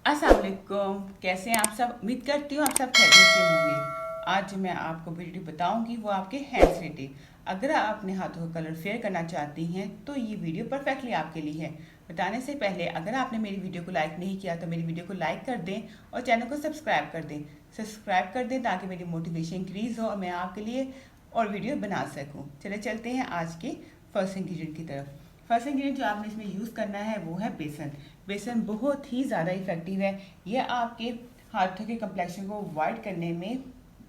अस्सलाम वालेकुम। कैसे हैं आप सब? उम्मीद करती हूँ आप सब खैरियत से होंगे। आज जो मैं आपको वीडियो बताऊंगी वो आपके हैंड्स रिलेटेड। अगर आप अपने हाथों का कलर फेयर करना चाहती हैं तो ये वीडियो परफेक्टली आपके लिए है। बताने से पहले अगर आपने मेरी वीडियो को लाइक नहीं किया तो मेरी वीडियो को लाइक कर दें और चैनल को सब्सक्राइब कर दें। सब्सक्राइब कर दें ताकि मेरी मोटिवेशन इंक्रीज़ हो और मैं आपके लिए और वीडियो बना सकूँ। चले चलते हैं आज के फर्स्ट इंग्रेडिएंट की तरफ। फर्स्ट इंग्रेडिएंट जो आपने इसमें यूज़ करना है वो है बेसन। बेसन बहुत ही ज़्यादा इफेक्टिव है। ये आपके हाथों के कंप्लेक्शन को वाइट करने में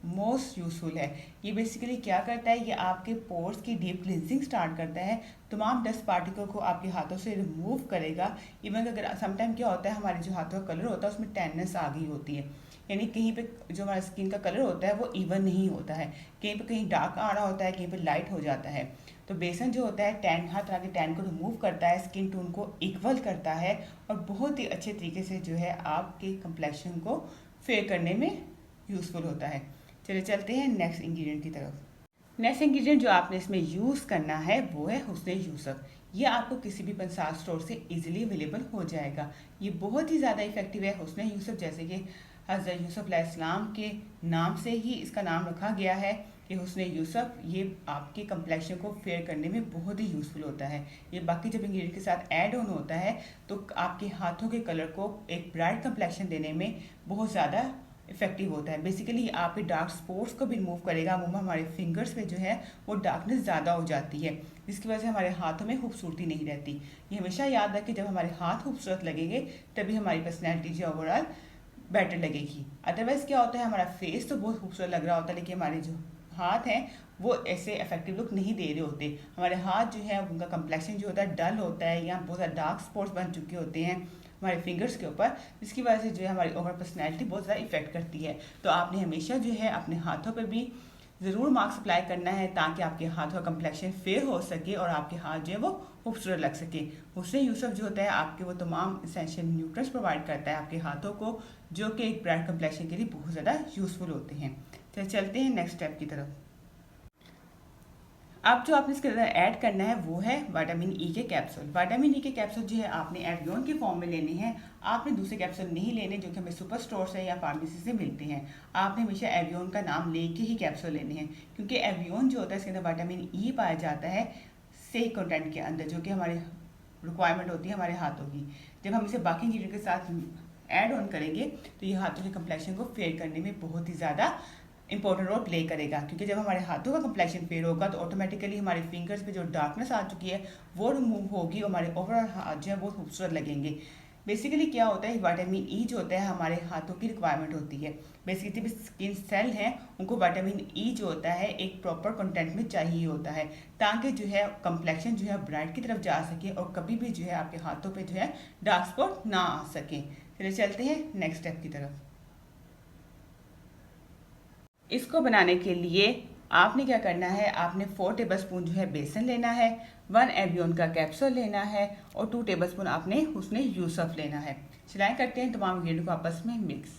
मोस्ट यूज़फुल है। ये बेसिकली क्या करता है, ये आपके पोर्स की डीप क्लिनजिंग स्टार्ट करता है। तमाम डस्ट पार्टिकल को आपके हाथों से रिमूव करेगा। इवन अगर समटाइम क्या होता है, हमारे जो हाथों का कलर होता है उसमें टैननेस आ गई होती है, यानी कहीं पे जो हमारा स्किन का कलर होता है वो इवन नहीं होता है, कहीं पे कहीं डार्क आ रहा होता है, कहीं पे लाइट हो जाता है। तो बेसन जो होता है टैन, हर तरह के टैन को रिमूव करता है, स्किन टोन को इक्वल करता है और बहुत ही अच्छे तरीके से जो है आपके कंप्लेक्शन को फेयर करने में यूज़फुल होता है। चलिए चलते हैं नेक्स्ट इंग्रेडिएंट की तरफ। नेक्स्ट इंग्रेडिएंट जो आपने इसमें यूज़ करना है वो है हुस्न यूसुफ। ये आपको किसी भी पंसार स्टोर से इजीली अवेलेबल हो जाएगा। ये बहुत ही ज़्यादा इफेक्टिव है। हुस्न यूसुफ जैसे कि हज़रत यूसुफ अलैहिस्सलाम के नाम से ही इसका नाम रखा गया है कि हुस्न यूसुफ, ये आपके कंप्लेक्शन को फेयर करने में बहुत ही यूज़फुल होता है। ये बाकी जब इंग्रेडिएंट के साथ ऐड ऑन होता है तो आपके हाथों के कलर को एक ब्राइट कंप्लेक्शन देने में बहुत ज़्यादा इफेक्टिव होता है। बेसिकली ये आपके डार्क स्पॉट्स को भी रिमूव करेगा। मुंह में हमारे फिंगर्स पे जो है वो डार्कनेस ज़्यादा हो जाती है, जिसकी वजह से हमारे हाथों में खूबसूरती नहीं रहती। ये हमेशा याद रखें, जब हमारे हाथ खूबसूरत लगेंगे तभी हमारी पर्सनैलिटी जो ओवरऑल बेटर लगेगी। अदरवाइज़ क्या होता है, हमारा फेस तो बहुत खूबसूरत लग रहा होता है लेकिन हमारे जो हाथ हैं वो ऐसे इफेक्टिव लुक नहीं दे रहे होते। हमारे हाथ जो है उनका कंप्लेक्शन जो होता है डल होता है, या बहुत ज़्यादा डार्क स्पॉट्स बन चुके होते हैं हमारे फिंगर्स के ऊपर, जिसकी वजह से जो है हमारी ओवरऑल पर्सनैलिटी बहुत ज़्यादा इफेक्ट करती है। तो आपने हमेशा जो है अपने हाथों पर भी ज़रूर मास्क अप्लाई करना है ताकि आपके हाथों का कंप्लेक्शन फेयर हो सके और आपके हाथ जो है वो खूबसूरत लग सके। हुस्न यूसुफ जो होता है आपके वो तमाम इसेंशियल न्यूट्रिएंट्स प्रोवाइड करता है आपके हाथों को, जो कि एक ब्राइट कंप्लेक्शन के लिए बहुत ज़्यादा यूज़फुल होते हैं। तो चलते हैं नेक्स्ट स्टेप की तरफ। अब जो आपने इसके अंदर ऐड करना है वो है विटामिन ई के कैप्सूल। विटामिन ई के कैप्सूल जो है आपने एवियन के फॉर्म में लेने हैं। आपने दूसरे कैप्सूल नहीं लेने जो कि हमें सुपर स्टोर से या फार्मेसी से मिलते हैं। आपने हमेशा एवियन का नाम लेके ही कैप्सूल लेने हैं, क्योंकि एवियन जो होता है इसके अंदर विटामिन ई पाया जाता है सही कंटेंट के अंदर, जो कि हमारी रिक्वायरमेंट होती है हमारे हाथों की। जब हम इसे बाकी इंग्रेडिएंट के साथ ऐड ऑन करेंगे तो ये हाथों के कंप्लेक्शन को फेयर करने में बहुत ही ज़्यादा इंपॉर्टेंट रोल प्ले करेगा, क्योंकि जब हमारे हाथों का कंप्लेक्शन फेयर होगा तो ऑटोमेटिकली हमारे फिंगर्स पे जो डार्कनेस आ चुकी है वो रिमूव होगी और हमारे ओवरऑल हाथ जो है वो खूबसूरत लगेंगे। बेसिकली क्या होता है, विटामिन ई जो होता है हमारे हाथों की रिक्वायरमेंट होती है। बेसिकली भी स्किन सेल हैं उनको विटामिन ई जो होता है एक प्रॉपर कंटेंट में चाहिए होता है, ताकि जो है कंप्लेक्शन जो है ब्राइट की तरफ जा सके और कभी भी जो है आपके हाथों पे जो है डार्क स्पॉट ना आ सके। चलिए चलते हैं नेक्स्ट स्टेप की तरफ। इसको बनाने के लिए आपने क्या करना है, आपने 4 टेबलस्पून जो है बेसन लेना है, 1 एवियन का कैप्सूल लेना है और 2 टेबलस्पून आपने उसमें यूसुफ लेना है। सिलाई करते हैं तमाम इंग्रेडिएंट को आपस में मिक्स।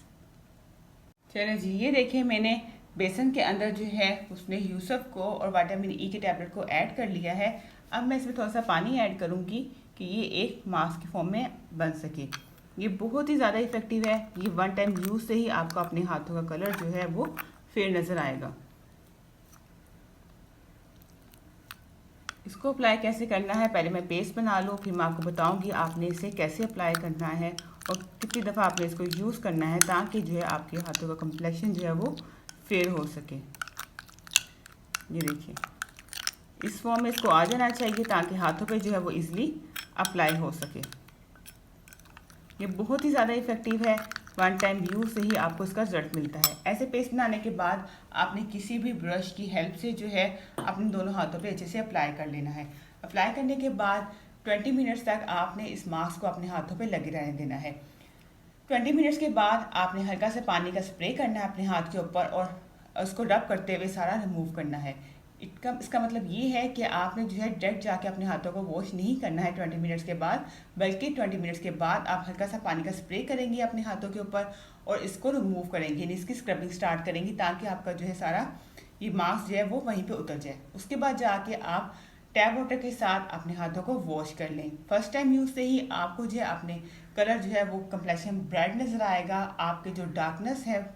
चलिए जी, ये देखिए मैंने बेसन के अंदर जो है उसने यूसुफ को और विटामिन ई के टैबलेट को ऐड कर लिया है। अब मैं इसमें थोड़ा सा पानी ऐड करूँगी कि ये एक मास्क के फॉर्म में बन सके। ये बहुत ही ज़्यादा इफेक्टिव है। ये 1 टाइम यूज़ से ही आपका अपने हाथों का कलर जो है वो फेयर नज़र आएगा। इसको अप्लाई कैसे करना है, पहले मैं पेस्ट बना लूँ फिर मैं आपको बताऊंगी आपने इसे कैसे अप्लाई करना है और कितनी दफ़ा आपने इसको यूज़ करना है ताकि जो है आपके हाथों का कंप्लेक्शन जो है वो फेयर हो सके। ये देखिए इस फॉर्म में इसको आ जाना चाहिए ताकि हाथों पे जो है वो इजीली अप्लाई हो सके। ये बहुत ही ज़्यादा इफेक्टिव है। 1 टाइम यूज़ से ही आपको इसका रिजल्ट मिलता है। ऐसे पेस्ट बनाने के बाद आपने किसी भी ब्रश की हेल्प से जो है अपने दोनों हाथों पे अच्छे से अप्लाई कर लेना है। अप्लाई करने के बाद 20 मिनट्स तक आपने इस मास्क को अपने हाथों पे लगे रहने देना है। 20 मिनट्स के बाद आपने हल्का से पानी का स्प्रे करना है अपने हाथ के ऊपर और उसको रब करते हुए सारा रिमूव करना है। इसका मतलब ये है कि आपने जो है डायरेक्ट जाके अपने हाथों को वॉश नहीं करना है 20 मिनट्स के बाद, बल्कि 20 मिनट्स के बाद आप हल्का सा पानी का स्प्रे करेंगे अपने हाथों के ऊपर और इसको रिमूव करेंगे, यानी इसकी स्क्रबिंग स्टार्ट करेंगी ताकि आपका जो है सारा ये मास्क जो है वो वहीं पे उतर जाए। उसके बाद जाके आप टैप वाटर के साथ अपने हाथों को वॉश कर लें। फर्स्ट टाइम यूज़ से ही आपको जो है अपने कलर जो है वो कंप्लेक्शन ब्राइट नज़र आएगा, आपके जो डार्कनेस है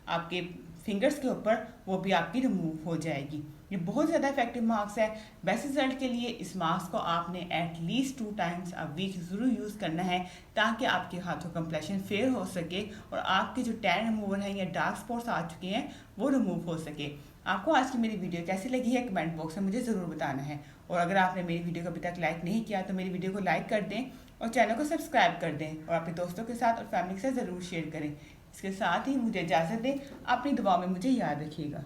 आपके फिंगर्स के ऊपर वो भी आपकी रिमूव हो जाएगी। ये बहुत ज़्यादा इफेक्टिव मास्क है। बेस्ट रिजल्ट के लिए इस मास्क को आपने एटलीस्ट 2 टाइम्स अ वीक ज़रूर यूज़ करना है ताकि आपके हाथों कंप्लेक्शन फेयर हो सके और आपके जो टैन रिमूवर हैं या डार्क स्पॉट्स आ चुके हैं वो रिमूव हो सके। आपको आज की मेरी वीडियो कैसी लगी है कमेंट बॉक्स में मुझे ज़रूर बताना है। और अगर आपने मेरी वीडियो को अभी तक लाइक नहीं किया तो मेरी वीडियो को लाइक कर दें और चैनल को सब्सक्राइब कर दें और अपने दोस्तों के साथ और फैमिली के साथ ज़रूर शेयर करें। इसके साथ ही मुझे इजाज़त दें, अपनी दुआ में मुझे याद रखिएगा।